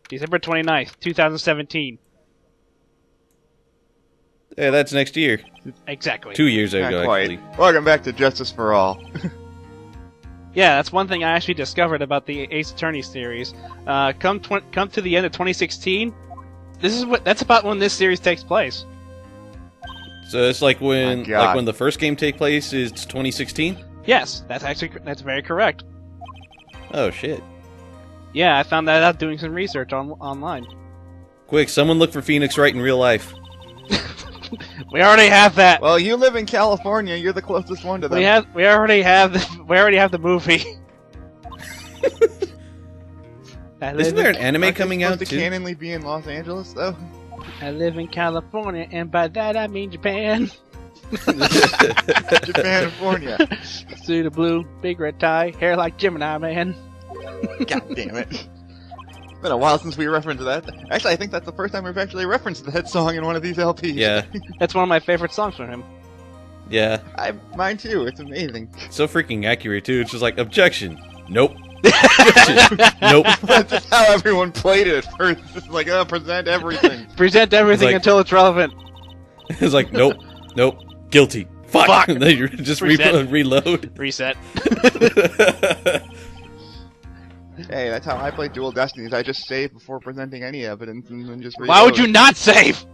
December 29th, 2017. Yeah, that's next year. Exactly. 2 years Not ago, quite. actually. Welcome back to Justice for All. Yeah, that's one thing I actually discovered about the Ace Attorney series. Come to the end of 2016. That's about when this series takes place. So it's like when My God. the first game take place is 2016? Yes, that's very correct. Oh, shit. Yeah, I found that out doing some research online. Quick, someone look for Phoenix Wright in real life. We already have that. Well, you live in California. You're the closest one to them. We already have the movie. Isn't there an anime Aren't they coming out supposed to too? canonly be in Los Angeles, though? I live in California, and by that I mean Japan. Japanifornia. Suit of blue, big red tie, hair like Gemini Man. God damn it. It's been a while since we referenced that. Actually, I think that's the first time we've actually referenced that song in one of these LPs. Yeah, That's one of my favorite songs from him. yeah. Mine too. It's amazing. So freaking accurate too. It's just like, objection. Nope. Objection. Nope. That's just how everyone played it at first. It's just like, present everything. Present everything like- until it's relevant. It's like, nope. Nope. Guilty. Fuck. And then you just Reset. reload. Reset. Hey, that's how I play Dual Destinies. I just save before presenting any evidence and then just reload. Why would you not save?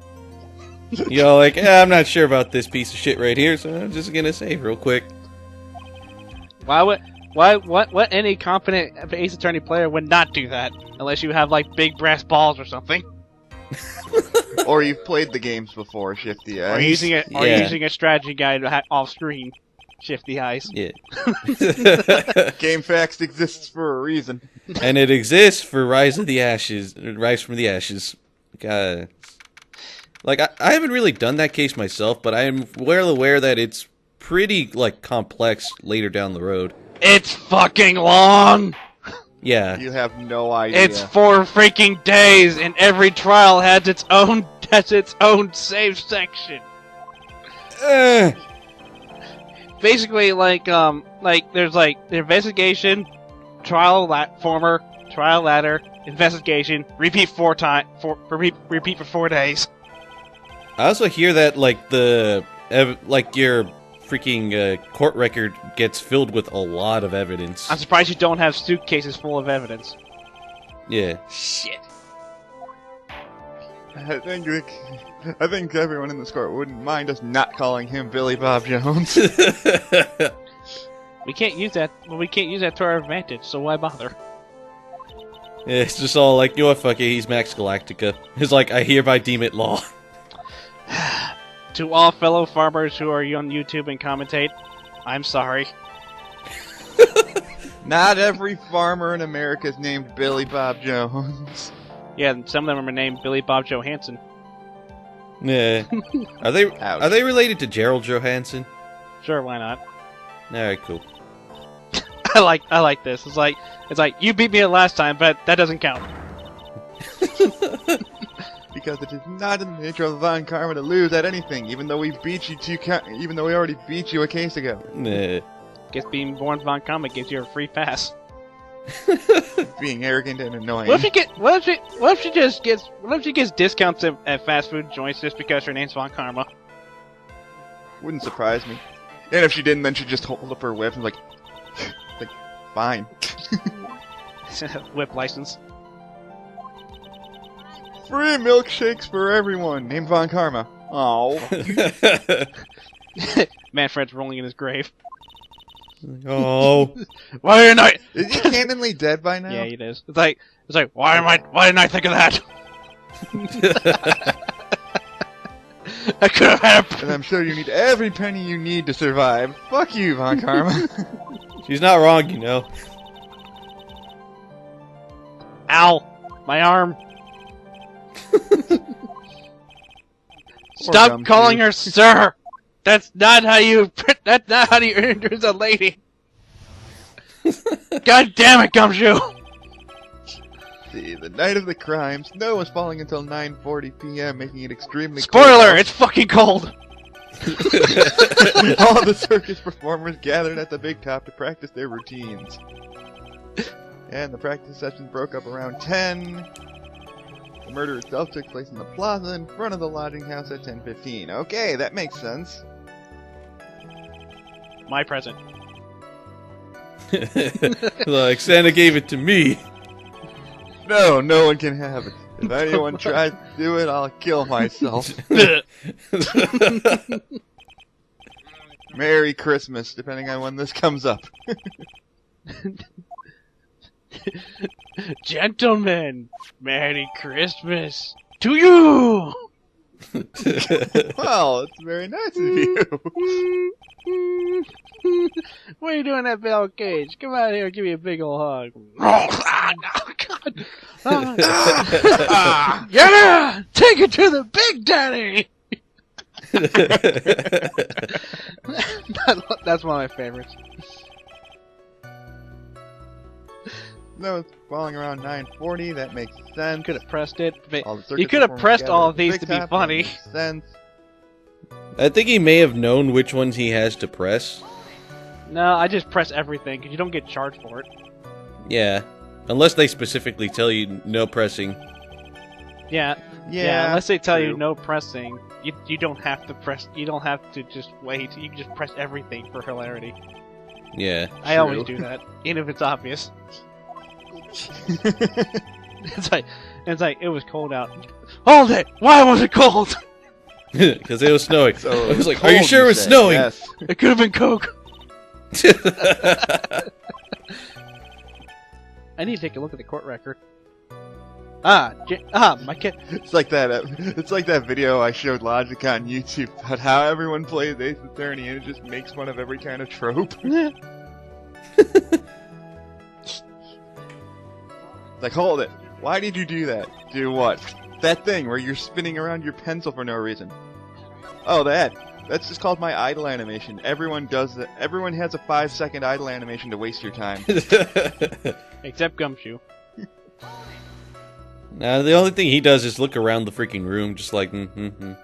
You're like, I'm not sure about this piece of shit right here, so I'm just gonna save real quick. What any competent Ace Attorney player would not do that unless you have like big brass balls or something, Or you've played the games before, Shifty or Eyes. using a strategy guide off screen. Shift the eyes. Yeah. Game Facts exists for a reason. And it exists for Rise from the Ashes. Like, I haven't really done that case myself, but I am well aware that it's pretty, like, complex later down the road. It's fucking long. Yeah. You have no idea. It's 4 freaking days, and every trial has its own save section. Basically, there's the investigation, former trial ladder, investigation, repeat 4 times, repeat for 4 days. I also hear that, like, your freaking court record gets filled with a lot of evidence. I'm surprised you don't have suitcases full of evidence. Yeah. Shit. I think everyone in this court wouldn't mind us not calling him Billy Bob Jones. We can't use that. Well, we can't use that to our advantage. So why bother? Yeah, it's just all like, you know what, fuck it, he's Max Galactica. It's like, I hereby deem it law. To all fellow farmers who are on YouTube and commentate, I'm sorry. Not every farmer in America is named Billy Bob Jones. Yeah, and some of them are named Billy Bob Johansson. Yeah. Are they related to Gerald Johansson? Sure, why not? Alright, cool. I like this. It's like you beat me last time, but that doesn't count. Because it is not in the nature of Von Karma to lose at anything, even though we already beat you a case ago. Nah. Guess being born Von Karma gives you a free pass. Being arrogant and annoying. What if she gets discounts at fast food joints just because her name's Von Karma? Wouldn't surprise me. And if she didn't, then she'd just hold up her whip and like fine. Whip license. Free milkshakes for everyone. Named Von Karma. Oh. Manfred's rolling in his grave. Oh. Why didn't I? Is he canonly dead by now? Yeah, it is. It's like why didn't I think of that? I could have had And I'm sure you need every penny you need to survive. Fuck you, Von Karma. She's not wrong, you know. Ow! My arm! Stop Gumshoe. calling her sir! That's not how you introduce a lady! God damn it, Gumshoe! See, the night of the crime, snow was falling until 9:40 p.m., making it extremely Spoiler! cold. It's fucking cold! All the circus performers gathered at the big top to practice their routines. And the practice session broke up around 10. The murder itself took place in the plaza in front of the lodging house at 10:15. Okay, that makes sense. My present. Like, Santa gave it to me. No, no one can have it. If anyone tries to do it, I'll kill myself. Merry Christmas, depending on when this comes up. Gentlemen, Merry Christmas to you! Well, it's very nice of you. What are you doing at Bell Cage? Come out here and give me a big ol' hug. God. Yeah! Take it to the Big Daddy! That's one of my favorites. No, it's falling around 9:40. That makes sense. Could have pressed it. All the You circuits could have are pressed forming all of together these at to the be big top. funny. That makes sense. I think he may have known which ones he has to press. No, I just press everything because you don't get charged for it. Yeah. Unless they specifically tell you no pressing. Yeah. Yeah, unless they tell you true. no pressing, you don't have to press. You don't have to just wait. You can just press everything for hilarity. Yeah. I always True. do that, even if it's obvious. It's like it was cold out. Hold it! Why was it cold? Because it was snowing. So I was like, cold, are you sure it was say? snowing? Yes. It could have been Coke. I need to take a look at the court record. My kid. It's like that video I showed Logic on YouTube about how everyone plays Ace Attorney and it just makes fun of every kind of trope. It's like, hold it. Why did you do that? Do what? That thing where you're spinning around your pencil for no reason. Oh, that's just called my idle animation. Everyone does that. Everyone has a 5-second idle animation to waste your time. Except Gumshoe. Now, the only thing he does is look around the freaking room, just like, The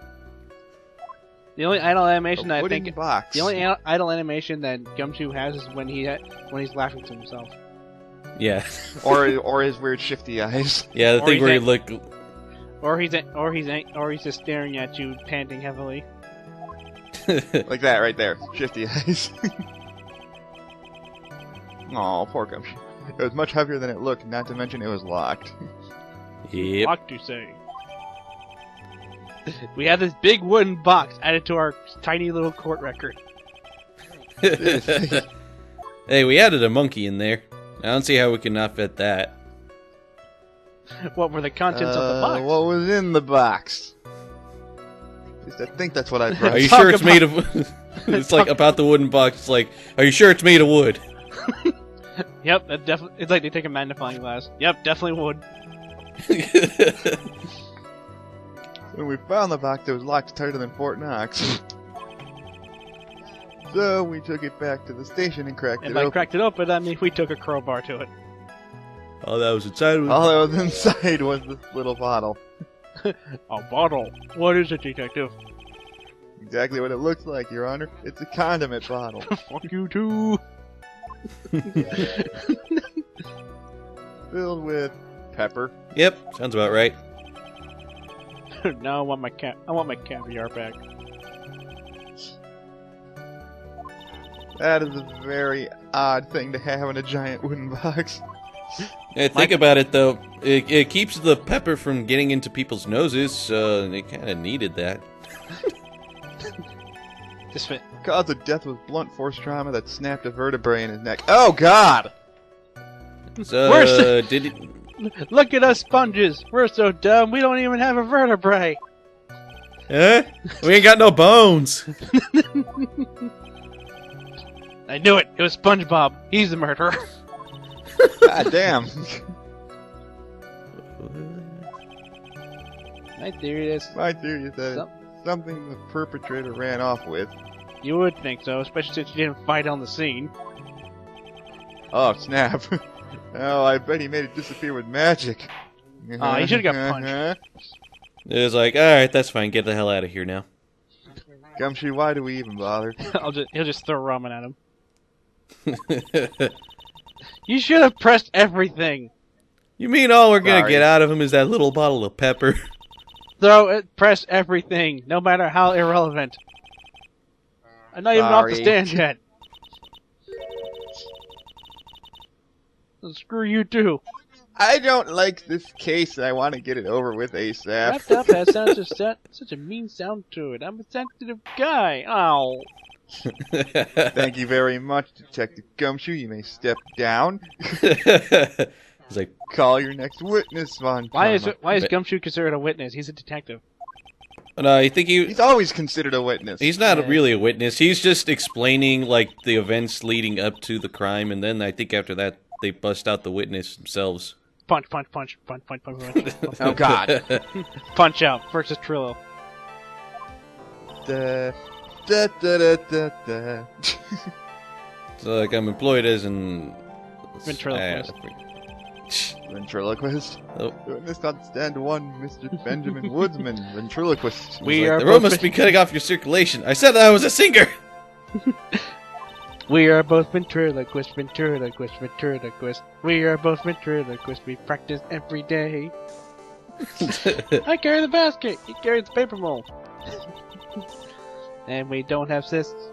only idle animation A I wooden think. box. The only idle animation that Gumshoe has is when he's laughing to himself. Yeah. or his weird shifty eyes. Yeah, the Or thing he's where you like- look... Or he's just staring at you, panting heavily. Like that right there. Shifty eyes. Aw, poor Gumshoe. It was much heavier than it looked, not to mention it was locked. Yep. What to say? We have this big wooden box added to our tiny little court record. Hey, we added a monkey in there. I don't see how we can not fit that. What were the contents of the box? What was in the box? At least I think that's what I brought. Are you Talk sure it's about- made of... It's like about the wooden box. It's like, are you sure it's made of wood? Yep, that definitely. It's like they take a magnifying glass. Yep, definitely would. When we found the box, it was locked tighter than Fort Knox. So we took it back to the station and cracked And it by open. cracked it open, I mean we took a crowbar to it. Oh, that was inside. All that was inside was this little bottle. A bottle. What is it, detective? Exactly what it looks like, Your Honor. It's a condiment bottle. Fuck you too. Filled with pepper. Yep, sounds about right. Now I want my caviar back. That is a very odd thing to have in a giant wooden box. Yeah, think about it though. It keeps the pepper from getting into people's noses, so they kind of needed that. Just fit. Cause of death with blunt force trauma that snapped a vertebrae in his neck. Oh God! So, Worse. did it... Look at us sponges. We're so dumb. We don't even have a vertebrae. Huh? We ain't got no bones. I knew it. It was SpongeBob. He's the murderer. God damn! My theory is My theory is that it's something the perpetrator ran off with. you would think so, especially since you didn't fight on the scene. Oh snap! Oh, I bet he made it disappear with magic. Aw, he should've got punched. It was like, alright, that's fine, get the hell out of here now. Gumshoe, why do we even bother? He'll just throw ramen at him. You should have pressed everything. You mean all we're gonna Sorry. get out of him is that little bottle of pepper? Throw it, press everything, no matter how irrelevant. I'm not even off the Sorry. stand yet. Screw you too. I don't like this case. I want to get it over with ASAP. Wrapped up has such a mean sound to it. I'm a sensitive guy. Ow. Thank you very much, Detective Gumshoe. You may step down. It's like, Call your next witness, Von Why is Karma. Gumshoe considered a witness? He's a detective. no, I think He's always considered a witness. he's not really a witness. He's just explaining like the events leading up to the crime, and then I think after that they bust out the witness themselves. Punch, punch, punch, punch, punch, punch, punch. Oh God. Punch out versus Trillo. Da, da, da, da, da, da. So like I'm employed as an Ventriloquist. Ventriloquist. Oh. Witness on stand 1, Mr. Benjamin Woodsman, ventriloquist. We are The road both must be cutting off your circulation. I said that I was a singer. We are both ventriloquists, ventriloquists, ventriloquists. We are both ventriloquists. We practice every day. I carry the basket. He carries the paper mold. And we don't have cysts.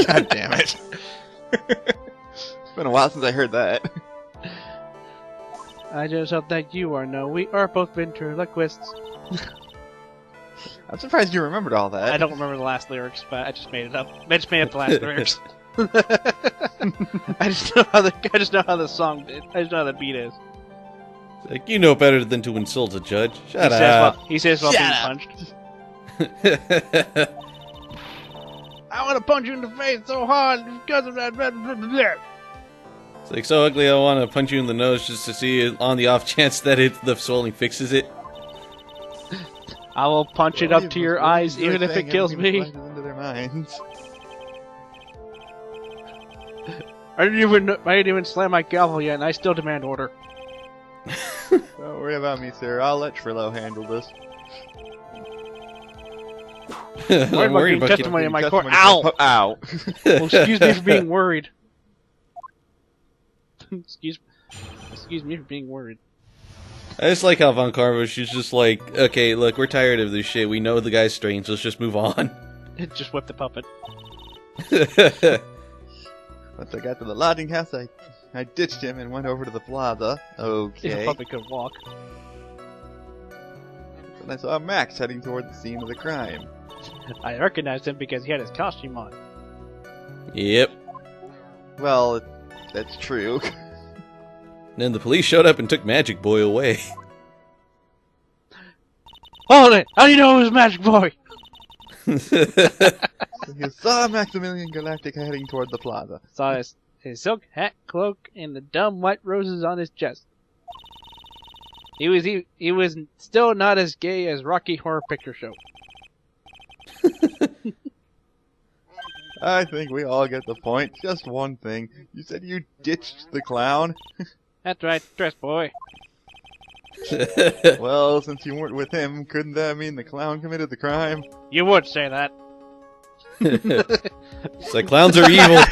God damn it. It's been a while since I heard that. I just hope that you are know we are both ventriloquists. I'm surprised you remembered all that. I don't remember the last lyrics, but I just made it up. I just made up the last lyrics. I just know how the song. I just know how the beat is. Like you know better than to insult a judge. Shut He up. says while Shut being up. punched. I want to punch you in the face so hard because of that. It's like so ugly. I want to punch you in the nose just to see it on the off chance that the swelling fixes it. I will punch it up to your eyes, even if it kills me. Into their minds. I didn't even slam my gavel yet, and I still demand order. Don't worry about me, sir. I'll let Trillo handle this. I'm worried about testimony in my court. Testimony- Ow! Ow! Well, excuse me for being worried. excuse me for being worried. I just like how Von Karma, she's just like, okay, look, we're tired of this shit. We know the guy's strange. Let's just move on. Just whip the puppet. Once I got to the lodging house, I ditched him and went over to the plaza. If Okay. the puppet could walk. And I saw Max heading toward the scene of the crime. I recognized him because he had his costume on. Yep. Well, that's true. Then the police showed up and took Magic Boy away. Hold it! How do you know it was Magic Boy? You saw Maximilian Galactic heading toward the plaza. Saw his silk hat, cloak, and the dumb white roses on his chest. He was still not as gay as Rocky Horror Picture Show. I think we all get the point. Just one thing. You said you ditched the clown? That's right, dress boy. Well, since you weren't with him, couldn't that mean the clown committed the crime? You would say that. It's like clowns are evil.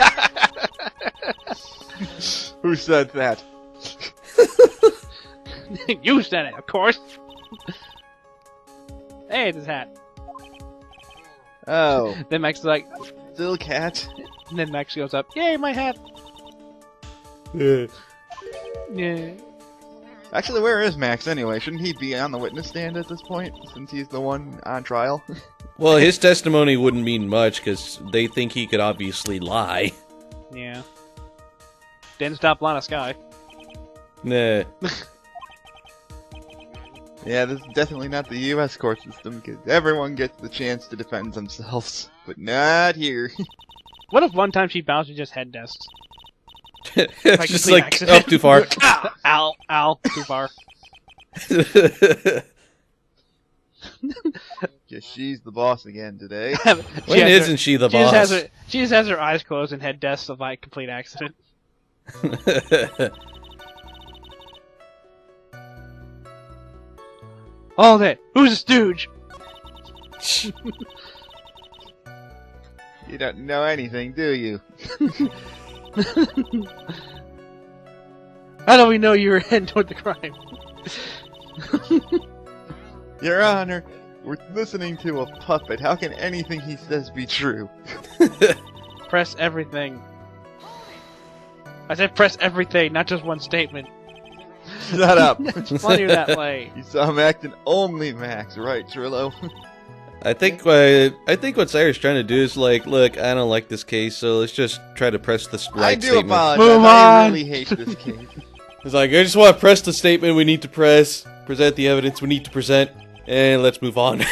Who said that? You said it, of course. Hey, it's his hat. Oh, Then Max is like, still cat? and then Max goes up, yay, my hat. Yeah. Yeah. Actually, where is Max anyway? Shouldn't he be on the witness stand at this point, since he's the one on trial? Well, his testimony wouldn't mean much because they think he could obviously lie. Yeah. Didn't stop Lana Sky. Nah. Yeah, this is definitely not the U.S. court system, because everyone gets the chance to defend themselves, but not here. What if one time she bounced and just head desks? It's just complete like accident. up too far. Ow, too far. Guess she's the boss again today. When isn't she the boss? She just has her eyes closed and head desks of like complete accident. All that. Who's a stooge? You don't know anything, do you? How do we know you were heading toward the crime? Your Honor, we're listening to a puppet. How can anything he says be true? Press everything. I said press everything, not just one statement. Shut up. It's funnier that way. You saw him acting only Max, right, Trillo? I think what Cyrus trying to do is like, look, I don't like this case, so let's just try to press the right I do statement. apologize. Move I on. really hate this case. It's like, I just want to press the statement we need to press, present the evidence we need to present, and let's move on.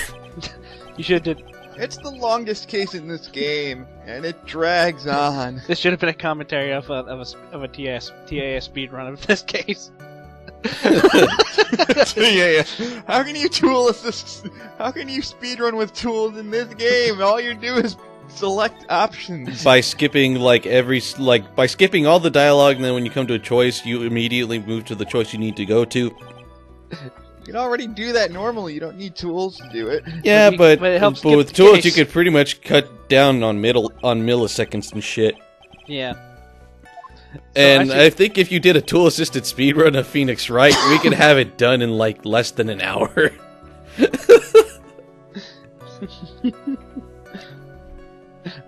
You should have did. It's the longest case in this game, and it drags on. This should have been a commentary of a TAS speedrun of this case. Yeah. How can you tool assist? How can you speedrun with tools in this game? All you do is select options. By skipping by skipping all the dialogue, and then when you come to a choice, you immediately move to the choice you need to go to. You can already do that normally. You don't need tools to do it. Yeah, but it helps skip with the tools case. you could pretty much cut down on milliseconds and shit. Yeah. And actually- I think if you did a tool-assisted speedrun of Phoenix Wright, we could have it done in like less than an hour.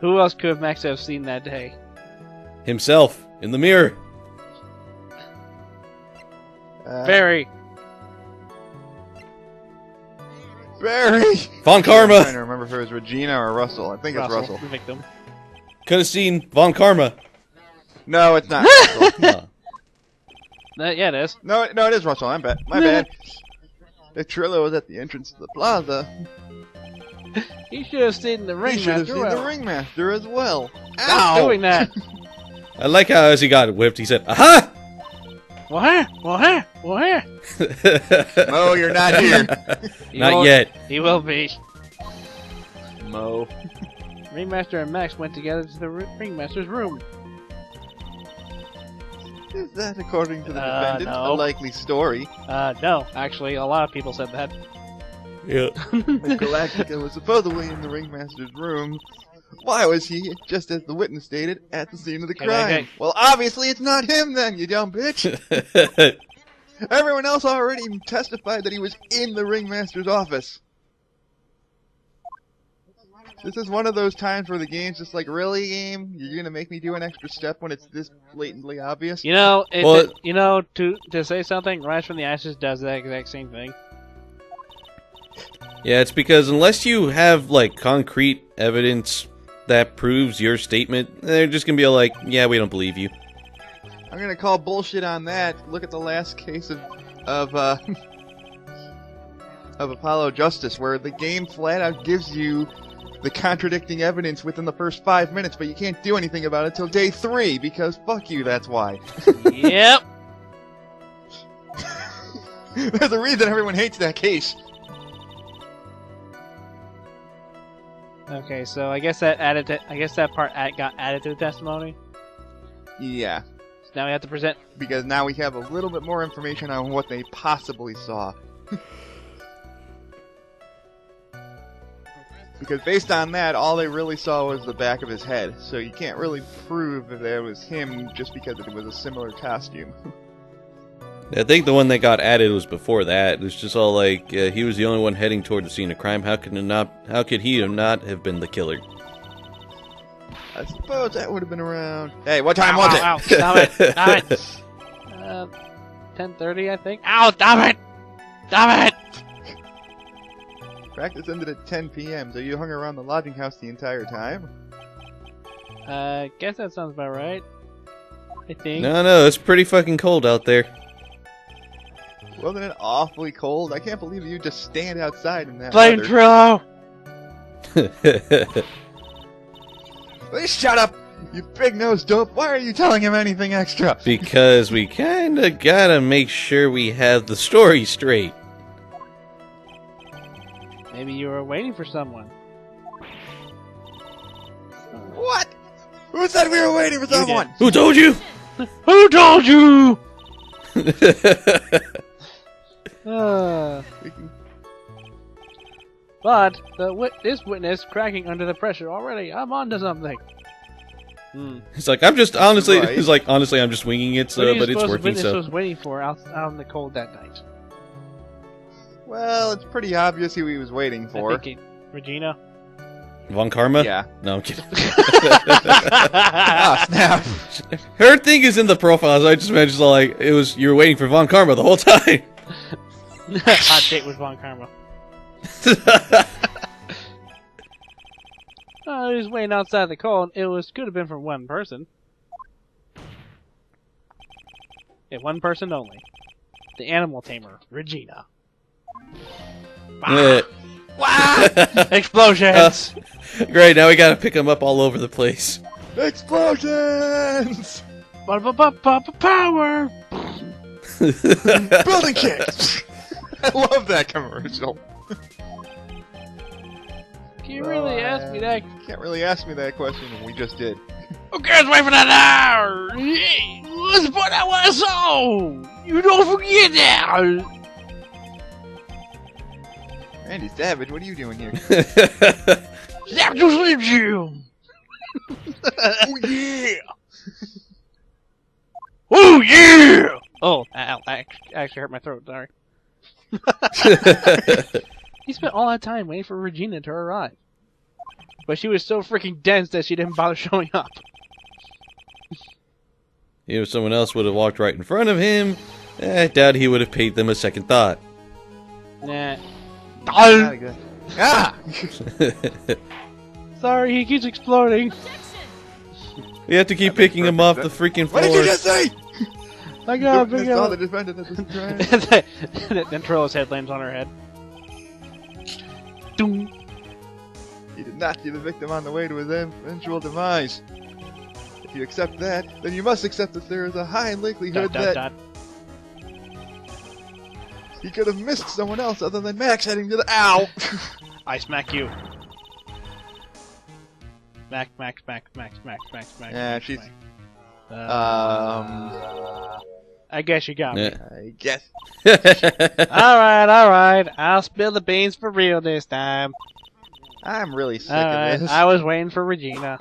Who else could Max have seen that day? Himself in the mirror. Barry. Barry. Von I'm Karma trying to remember if it was Regina or Russell. I think it's Russell. the victim. could have seen Von Karma. No, it's not Russell. Yeah, it is. No, it is Russell. I'm bad. My bad. The Trillo was at the entrance to the plaza. He should have seen the He should have ringmaster. seen the ringmaster as well. Stop doing that. I like how as he got whipped, he said, "Aha!" What? Mo, you're not here. He Not won't- yet. He will be. Mo. Ringmaster and Max went together to the ringmaster's room. Is that according to the defendant no. a likely story? No, actually, a lot of people said that. Yeah. If Galactica was supposedly in the ringmaster's room, why was he, just as the witness stated, at the scene of the Hey, crime? hey, hey. Well, obviously it's not him then, you dumb bitch! Everyone else already testified that he was in the ringmaster's office. This is one of those times where the game's just like, really, game? You're gonna make me do an extra step when it's this blatantly obvious? You know, Well, to say something, Rise from the Ashes does that exact same thing. Yeah, it's because unless you have like concrete evidence that proves your statement, they're just gonna be like, "Yeah, we don't believe you." I'm gonna call bullshit on that. Look at the last case of Apollo Justice, where the game flat out gives you the contradicting evidence within the first 5 minutes, but you can't do anything about it till day 3, because fuck you, that's why. Yep. There's a reason everyone hates that case. Okay, so I guess that part got added to the testimony. Yeah, So now we have to present. because now we have a little bit more information on what they possibly saw. Because based on that, all they really saw was the back of his head, so you can't really prove that it was him just because it was a similar costume. I think the one that got added was before that. It was just all like he was the only one heading toward the scene of crime. How could he not have been the killer? I suppose that would have been around. Hey, what time was it? Ow, stop it! Stop it! 10:30, I think. Ow! Stop it! Stop it! Practice ended at 10 p.m., so you hung around the lodging house the entire time? Guess that sounds about right. I think. No, it's pretty fucking cold out there. Wasn't it awfully cold? I can't believe you just stand outside in that Blame weather. Trillo! Please shut up, you big-nosed dope. Why are you telling him anything extra? Because we kinda gotta make sure we have the story straight. Maybe you were waiting for someone. What? Who said we were waiting for someone? Who told you? Who told you? We can- But this witness cracking under the pressure already. I'm onto something. He's like, I'm just honestly. Right. He's like, honestly, I'm just winging it. What are you But it's supposed to working. witness So was waiting for out in the cold that night? Well, it's pretty obvious who he was waiting I for. think Regina. Von Karma. Yeah. No, I'm kidding. Ah, snap. Her thing is in the profile, so I just imagine like it was you were waiting for Von Karma the whole time. Hot date with Von Karma. Oh, he was waiting outside the cold. It could have been for one person. Yeah, one person only. The animal tamer, Regina. Yeah. Explosions! Great, now we gotta pick him up all over the place. Explosions! Power! Building kicks! I love that commercial. Can you really ask me that? Can't really ask me that question, and we just did. Who cares? Wait for that hour! What's the point I want to sow? You don't forget that! Randy Savage, what are you doing here? Snap to Slim Jim! Oh yeah! Oh yeah! Oh, ow, I actually hurt my throat, sorry. He spent all that time waiting for Regina to arrive. But she was so freaking dense that she didn't bother showing up. If someone else would have walked right in front of him, I doubt he would have paid them a second thought. Nah. Not good. Ah! Sorry, he keeps exploding. We have to keep picking him off the freaking floor. What did you just say? I got a That's big all old... that defended that doesn't try. Then Trollo's head lands on her head. Doom. He did not see the victim on the way to his eventual demise. If you accept that, then you must accept that there is a high likelihood that he could have missed someone else other than Max heading to the— Ow! I smack you. Max. Yeah, she's... I guess you got me. Yeah. I guess. Alright. I'll spill the beans for real this time. I'm really sick Alright, of this. I was waiting for Regina.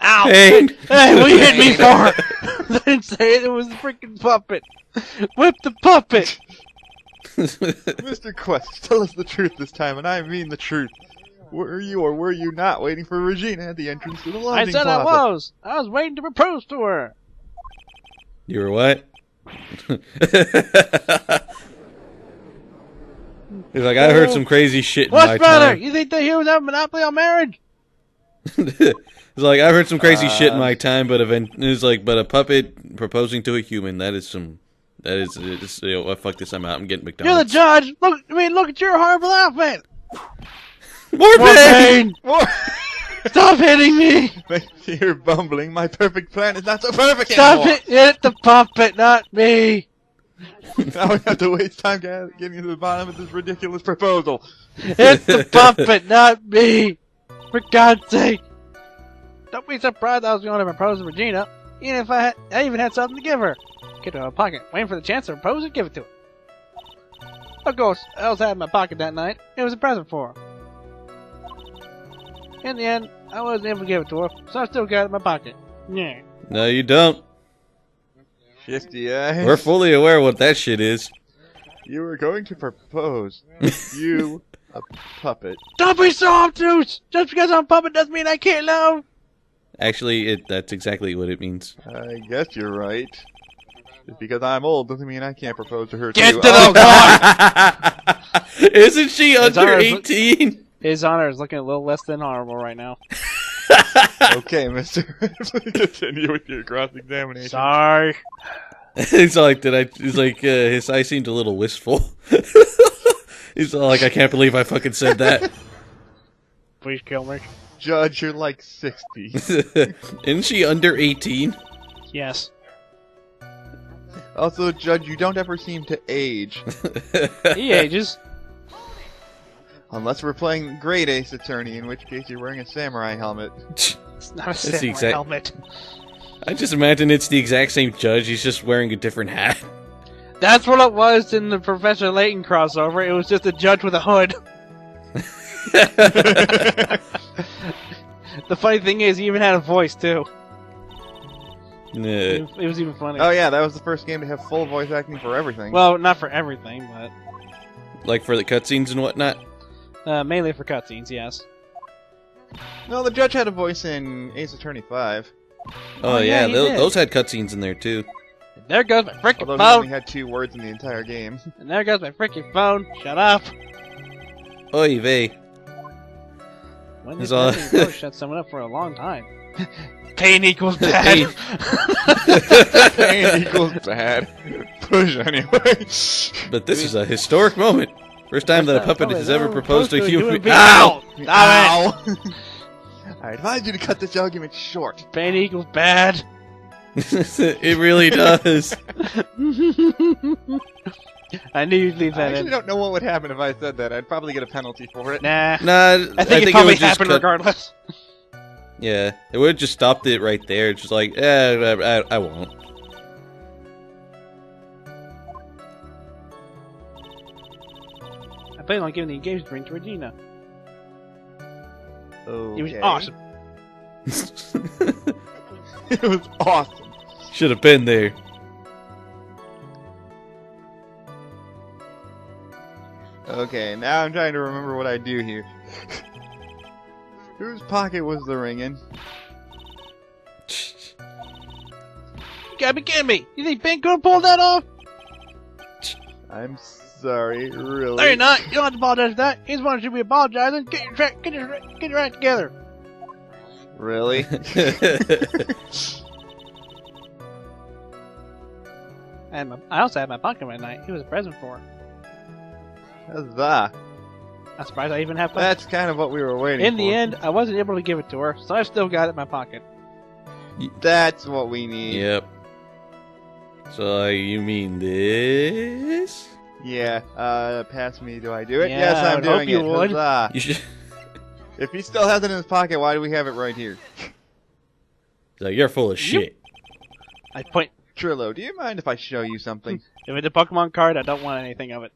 Ow! Pain. Hey, what you hit me for? I didn't say it, it was the freaking puppet. Whip the puppet! Mr. Quest, tell us the truth this time, and I mean the truth. Were you or were you not waiting for Regina at the entrance to the I loading said closet? I was. I was waiting to propose to her. You were what? He's like, I heard some crazy shit in my What's better? time. You think the humans have a monopoly on marriage? He's like, I heard some crazy shit in my time, but it's like, but a puppet proposing to a human—that is some. That is, you know, fuck this. I'm out. I'm getting You're the McDonald's. judge. Look at your horrible outfit. More pain. More- Stop hitting me. You're bumbling. My perfect plan is not so perfect Stop anymore. hit the puppet, not me. Now we have to waste time getting to the bottom of this ridiculous proposal. Hit the puppet, not me. For God's sake. Don't be surprised I was going to propose to Regina, even if I even had something to give her. Get to my pocket, waiting for the chance to propose and give it to her. Of course, I also had in my pocket that night. It was a present for her. In the end, I wasn't able to give it to her, so I still got it in my pocket. Yeah. No, you don't. Shifty eyes. We're fully aware what that shit is. You were going to propose. You, a puppet. Don't be so obtuse! Just because I'm a puppet doesn't mean I can't love! Actually, that's exactly what it means. I guess you're right. Just because I'm old doesn't mean I can't propose to her Get too. to the point! Isn't she under ours. 18? His honor is looking a little less than honorable right now. Okay, mister. Please continue with your cross-examination. Sorry. He's like, he's like, his eyes seemed a little wistful. He's all like, I can't believe I fucking said that. Please kill me. Judge, you're like 60. Isn't she under 18? Yes. Also, Judge, you don't ever seem to age. He ages. Unless we're playing Great Ace Attorney, in which case you're wearing a samurai helmet. It's not a the samurai exact- helmet. I just imagine it's the exact same judge. He's just wearing a different hat. That's what it was in the Professor Layton crossover. It was just a judge with a hood. The funny thing is, he even had a voice, too. Nah. It was even funny. Oh yeah, that was the first game to have full voice acting for everything. Well, not for everything, but Like for the cutscenes and whatnot. mainly for cutscenes, yes. no, the judge had a voice in Ace Attorney 5. Oh, yeah, yeah, he those, did. those had cutscenes in there too. And there goes my freaking Although he phone. only had 2 words in the entire game. And there goes my freaking phone. Shut up. Oy vey. When It's this all- phone shut someone up for a long time. Pain equals bad. Pain equals bad. Push anyway. But this is a historic moment. First time that a puppet has ever proposed to a human being. Ow! Ow! Stop it! I advise you to cut this argument short. Pain equals bad. It really does. I knew you'd leave I that actually in. don't know what would happen if I said that. I'd probably get a penalty for it. Nah. Nah, I think it probably would just happened cut- regardless. Yeah, it would have just stopped it right there. It's just like, I won't. I plan on giving the engagement ring to Regina. Okay. It was awesome. It was awesome. Should have been there. Okay, now I'm trying to remember what I do here. Whose pocket was the ring in? You gotta be kidding me! You think Ben could have pulled that off? I'm sorry, really. No, you're not. You don't have to apologize for that. He's the one who should be apologizing. Get your act together. Really? And I also had my pocket that night. It was a present for her. Huzzah. I'm surprised I even have pocket. That's kind of what we were waiting In for. the end, I wasn't able to give it to her, so I still got it in my pocket. That's what we need. Yep. So you mean this? Yeah, pass me, do I do it? Yeah, Yes, I I'm would hope doing you it. would. Huzzah. You should. If he still has it in his pocket, why do we have it right here? Like, you're full of shit. I point. Trillo, do you mind if I show you something? If it's a Pokemon card, I don't want anything of it.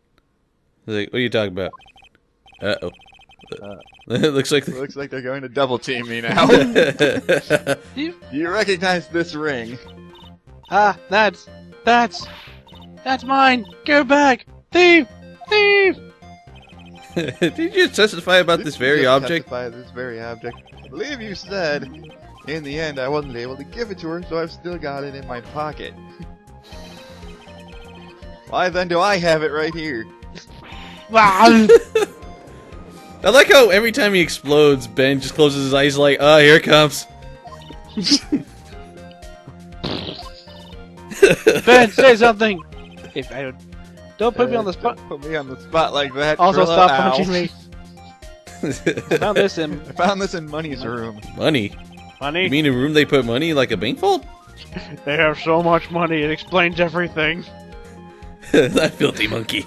Like, what are you talking about? Uh-oh. It looks like... Looks like they're going to double team me now. You recognize this ring? Ah, that's mine. Give it back, thief, thief. Did you testify about this very Just object? testify this very object. I believe you said, in the end, I wasn't able to give it to her, so I've still got it in my pocket. Why then do I have it right here? Wow. I like how every time he explodes, Ben just closes his eyes like, oh, here it comes. Ben, say something. If I don't put me on the spot. Don't put me on the spot like that. Also, Trillo. stop Ow. punching me. Found this in I found this in Money's room. Money? money. You mean a room they put money like a bank vault? They have so much money, it explains everything. That filthy monkey.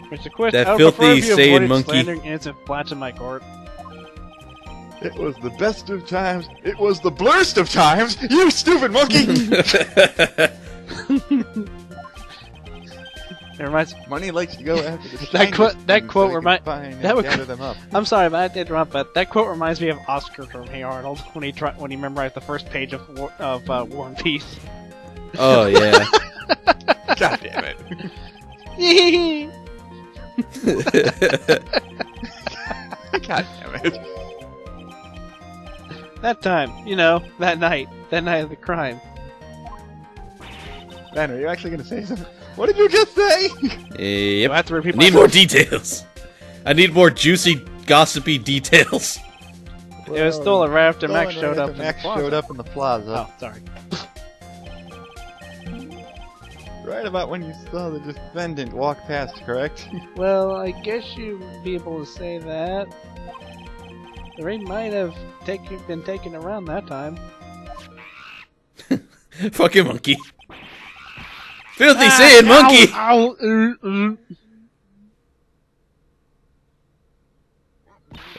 Mr. Quist, That I would filthy prefer if you Saiyan avoided monkey. slandering innocent flats in my court. It was the best of times. It was the blurst of times. You stupid monkey! It reminds. Money likes to go after the That quote- shiniest that things quote so he can remind- find and that would- gather them up. I'm sorry, but I did interrupt. But that quote reminds me of Oscar from Hey Arnold when he memorized the first page of War and Peace. Oh, yeah. God damn it! God damn it! That time, that night of the crime. Man, are you actually gonna say something? What did you just say? Do I Yep. have to repeat I need myself? more details. I need more juicy, gossipy details. It was still a raft and Max Stolen showed right up after in the Max plaza. showed up in the plaza. Oh, sorry. Right about when you saw the defendant walk past, correct? Well, I guess you'd be able to say that. The ring might have been taken around that time. Fucking monkey. Filthy Saiyan monkey! Ow,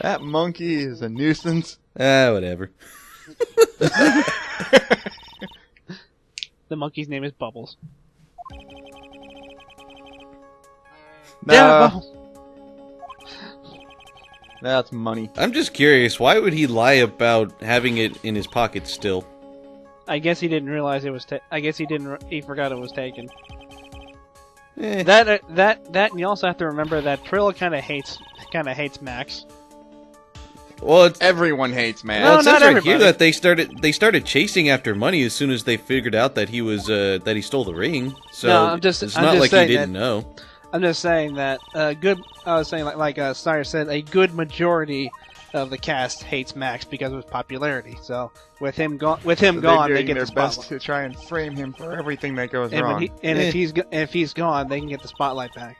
That monkey is a nuisance. Ah, whatever. The monkey's name is Bubbles. Damn it, No, Bubbles! that's money. I'm just curious, why would he lie about having it in his pocket still? I guess he didn't realize it was. I guess he didn't. He forgot it was taken. Eh. That and you also have to remember that Trill kind of hates Max. Well, it's, Everyone hates man. well, it No, says not right here everybody. that they started chasing after money as soon as they figured out that he was that he stole the ring. So No, I'm just it's not like he saying didn't that- know. I'm just saying that good. I was saying like Snyder said, a good majority of the cast hates Max because of his popularity. So with him gone, So they're they doing get their the best spotlight. to try and frame him for everything that goes And, wrong. if he's gone, they can get the spotlight back,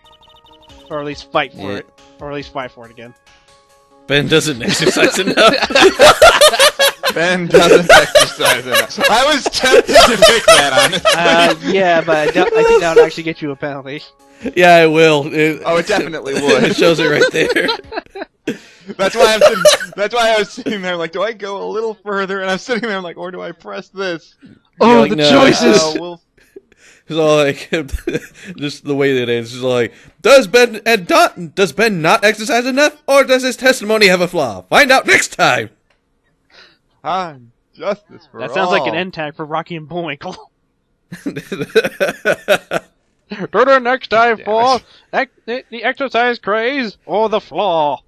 or at least fight for Yeah. it, or at least fight for it again. Ben doesn't exercise enough. Ben doesn't exercise enough. I was tempted to pick that, honestly. Yeah, but I think that would actually get you a penalty. Yeah, it will. Oh, it definitely It would. shows it right there. That's why I was sitting there like, do I go a little further? And I'm sitting there like, or do I press this? Oh, like, the no. choices! Well, It's all like just the way that it ends. It's like, does Ben not exercise enough, or does his testimony have a flaw? Find out next time. justice for That all. sounds like an end tag for Rocky and Bullwinkle. Tune in next time Damn for the exercise craze or the flaw.